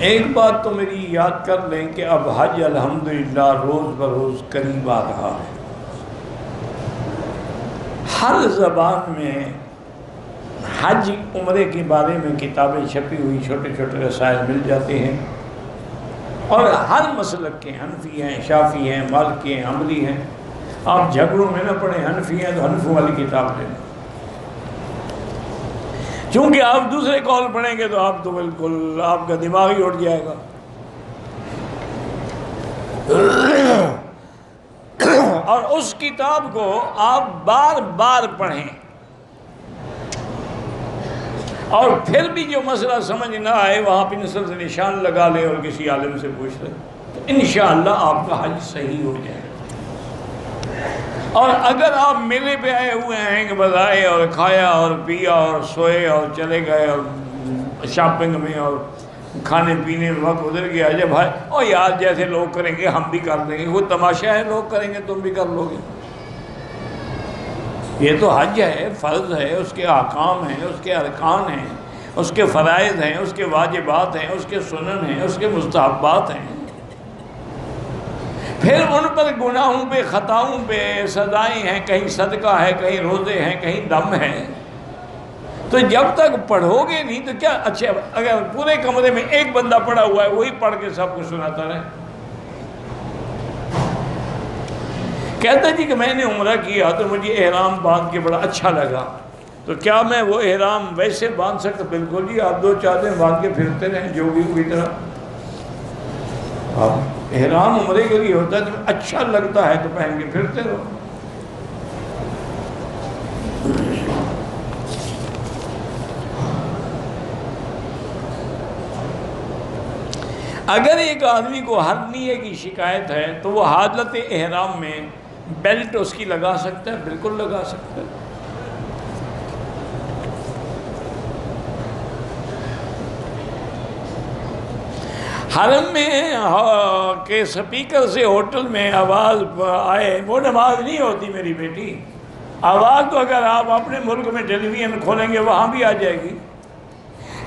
ایک بات تو میری یاد کر لیں کہ اب حج الحمدللہ روز بروز قریب آ رہا ہے۔ ہر زبان میں حج عمرے کے بارے میں کتابیں چھپی ہوئی، چھوٹے چھوٹے رسائل مل جاتے ہیں، اور ہر مسلک کے، حنفی ہیں، شافعی ہیں، مالکی ہیں، حنبلی ہیں۔ آپ جھگڑوں میں نہ پڑیں، حنفی ہیں تو حنفوں والی کتاب لیں، چونکہ آپ دوسرے قول پڑھیں گے تو آپ تو بالکل آپ کا دماغ ہی اٹھ جائے گا۔ اور اس کتاب کو آپ بار بار پڑھیں، اور پھر بھی جو مسئلہ سمجھ نہ آئے وہاں پنسل سے نشان لگا لیں اور کسی عالم سے پوچھ لیں، تو انشاءاللہ آپ کا حج صحیح ہو جائے گا۔ اور اگر آپ میلے پہ آئے ہوئے ہیں کہ بس آئے اور کھایا اور پیا اور سوئے اور چلے گئے اور شاپنگ میں اور کھانے پینے میں وقت گزر گیا، جب بھائی اور یار جیسے لوگ کریں گے ہم بھی کر دیں گے، وہ تماشا ہے، لوگ کریں گے تم بھی کر لو گے۔ یہ تو حج ہے، فرض ہے، اس کے احکام ہیں، اس کے ارکان ہیں، اس کے فرائض ہیں، اس کے واجبات ہیں، اس کے سنن ہیں، اس کے مستحبات ہیں۔ پھر ان پر گناہوں پہ، خطاؤں پہ سزائیں ہیں، کہیں صدقہ ہے، کہیں روزے ہیں، کہیں دم ہے۔ تو جب تک پڑھو گے نہیں تو کیا؟ اچھا اگر پورے کمرے میں ایک بندہ پڑھا ہوا ہے، وہی پڑھ کے سب کو سناتا رہے، کہتا جی کہ میں نے عمرہ کیا تو مجھے احرام باندھ کے بڑا اچھا لگا، تو کیا میں وہ احرام ویسے باندھ سکتا؟ بالکل جی، آپ 2 چادریں باندھ کے پھرتے رہیں جوگی کی طرح۔ احرام عمرے کے لیے ہوتا ہے، تو اچھا لگتا ہے تو پہن کے پھرتے رہو۔ اگر ایک آدمی کو ہرنیے کی شکایت ہے تو وہ حالت احرام میں بیلٹ اس کی لگا سکتا ہے، بالکل لگا سکتا ہے۔ حرم میں کہ سپیکر سے ہوٹل میں آواز آئے، وہ نماز نہیں ہوتی میری بیٹی۔ آواز تو اگر آپ اپنے ملک میں ٹیلی ویژن کھولیں گے وہاں بھی آ جائے گی۔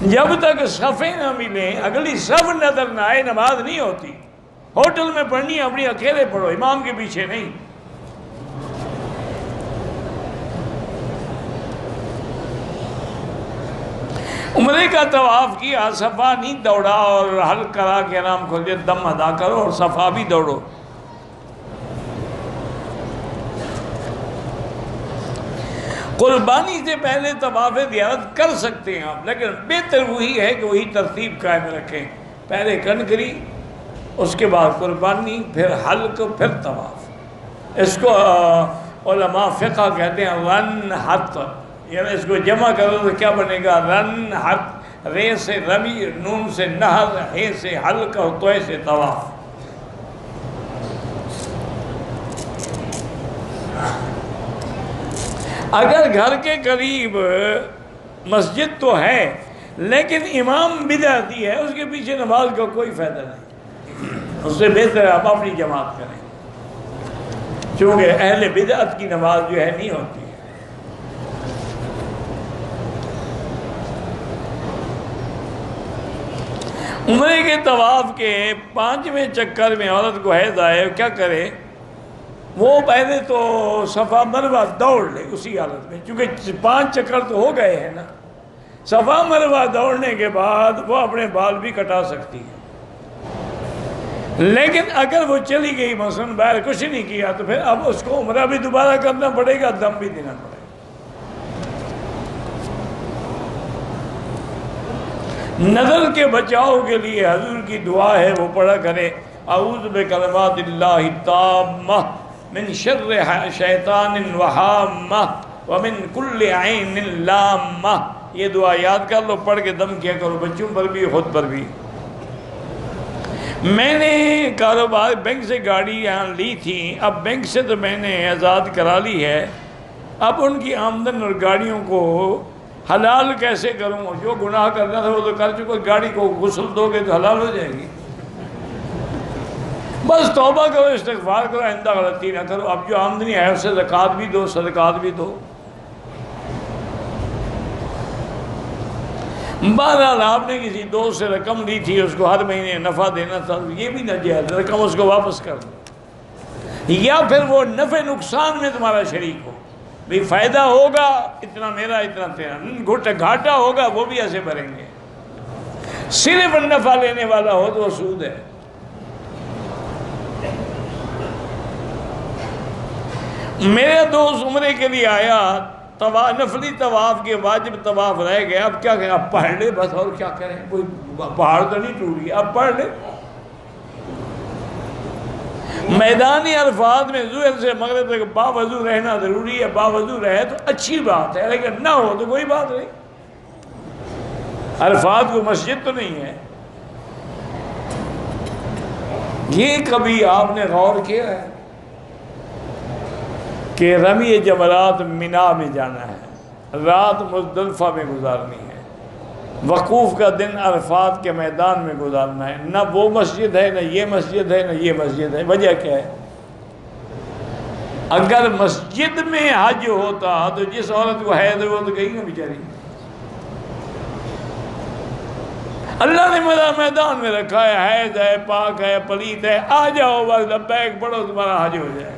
جب تک صفیں نہ ملیں، اگلی صف نظر نہ آئے، نماز نہیں ہوتی۔ ہوٹل میں پڑھنی ہے اپنی اکیلے پڑھو، امام کے پیچھے نہیں۔ عمرے کا طواف کیا، صفا نہیں دوڑا اور حل کرا کے نام کھول دے، دم ادا کرو اور صفا بھی دوڑو۔ قربانی سے پہلے طواف زیارت کر سکتے ہیں آپ، لیکن بہتر وہی ہے کہ وہی ترتیب قائم رکھیں، پہلے کنکری، اس کے بعد قربانی، پھر حلق، پھر طواف۔ اس کو علماء فقہ کہتے ہیں رن حت، یعنی اس کو جمع کرو تو کیا بنے گا؟ رن حت، رے سے رمی، نون سے نہر، ہے سے حلق اور توئے سے طواف۔ اگر گھر کے قریب مسجد تو ہے لیکن امام بدعتی ہے، اس کے پیچھے نماز کا کوئی فائدہ نہیں، اس سے بہتر ہے آپ اپنی جماعت کریں، چونکہ اہل بدعت کی نماز جو ہے نہیں ہوتی۔ عمرے کے طواف کے 5ویں چکر میں عورت کو حیض آئے، کیا کرے؟ وہ پہلے تو صفا مروہ دوڑ لے اسی حالت میں، چونکہ 5 چکر تو ہو گئے ہیں نا۔ صفا مروہ دوڑنے کے بعد وہ اپنے بال بھی کٹا سکتی ہے، لیکن اگر وہ چلی گئی مثلاً باہر کچھ نہیں کیا تو پھر اب اس کو عمرہ بھی دوبارہ کرنا پڑے گا، دم بھی دینا پڑے گا۔ نظر کے بچاؤ کے لیے حضور کی دعا ہے، وہ پڑھا کرے، اعوذ بکلمات اللہ التامہ من شر شیطان وہامہ ومن کل عین لامہ۔ یہ دعا یاد کر لو، پڑھ کے دم کیا کرو، بچوں پر بھی خود پر بھی۔ میں نے کاروبار بینک سے گاڑی یہاں لی تھی، اب بینک سے تو میں نے آزاد کرا لی ہے، اب ان کی آمدن اور گاڑیوں کو حلال کیسے کروں؟ جو گناہ کرنا تھا وہ تو کر چکا، گاڑی کو غسل دو گے تو حلال ہو جائے گی۔ بس توبہ کرو، استغفار کرو، آئندہ غلطی نہ کرو۔ اب جو آمدنی ہے اس سے زکوٰۃ بھی دو، صدقات بھی دو۔ بہرحال آپ نے کسی دوست سے رقم لی تھی، اس کو ہر مہینے نفع دینا تھا، یہ بھی نہ جائز، رقم اس کو واپس کر دو، یا پھر وہ نفع نقصان میں تمہارا شریک ہو، بھی فائدہ ہوگا اتنا میرا اتنا تیرا، گھاٹا ہوگا وہ بھی ایسے بھریں گے، صرف نفع لینے والا ہو تو وہ سود ہے۔ میرا دوست عمرے کے لیے آیا، نفلی طواف کے واجب طواف رہ گیا، اب کیا کریں، اب پڑھ لے بس، اور کیا کریں، کوئی پہاڑ تو نہیں ٹوٹ گیا، اب پڑھ لے۔ میدان عرفات میں ظہر سے مغرب تک باوضو رہنا ضروری ہے، باوضو رہے تو اچھی بات ہے، لیکن نہ ہو تو کوئی بات نہیں، عرفات کو مسجد تو نہیں ہے۔ یہ کبھی آپ نے غور کیا ہے کہ رمی جمرات مینا میں جانا ہے، رات مزدلفہ میں گزارنی ہے، وقوف کا دن عرفات کے میدان میں گزارنا ہے، نہ وہ مسجد ہے، نہ یہ مسجد ہے، نہ یہ مسجد ہے۔ وجہ کیا ہے؟ اگر مسجد میں حج ہوتا تو جس عورت کو حیض ہے وہ تو گئی نا بیچاری، اللہ نے میدان میں رکھا ہے، حیض ہے، پاک ہے، پلیت ہے، آ جاؤ بس لبیک پڑھو تمہارا حج ہو جائے گا۔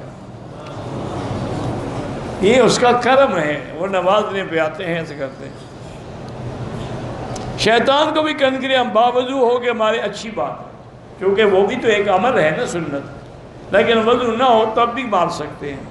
یہ اس کا کرم ہے، وہ نوازنے پہ آتے ہیں، ایسے کرتے ہیں۔ شیطان کو بھی کنکری ہم باوضو ہو کے ہمارے اچھی بات ہے، کیونکہ وہ بھی تو ایک عمل ہے نا، سنت، لیکن وضو نہ ہو تب بھی مار سکتے ہیں۔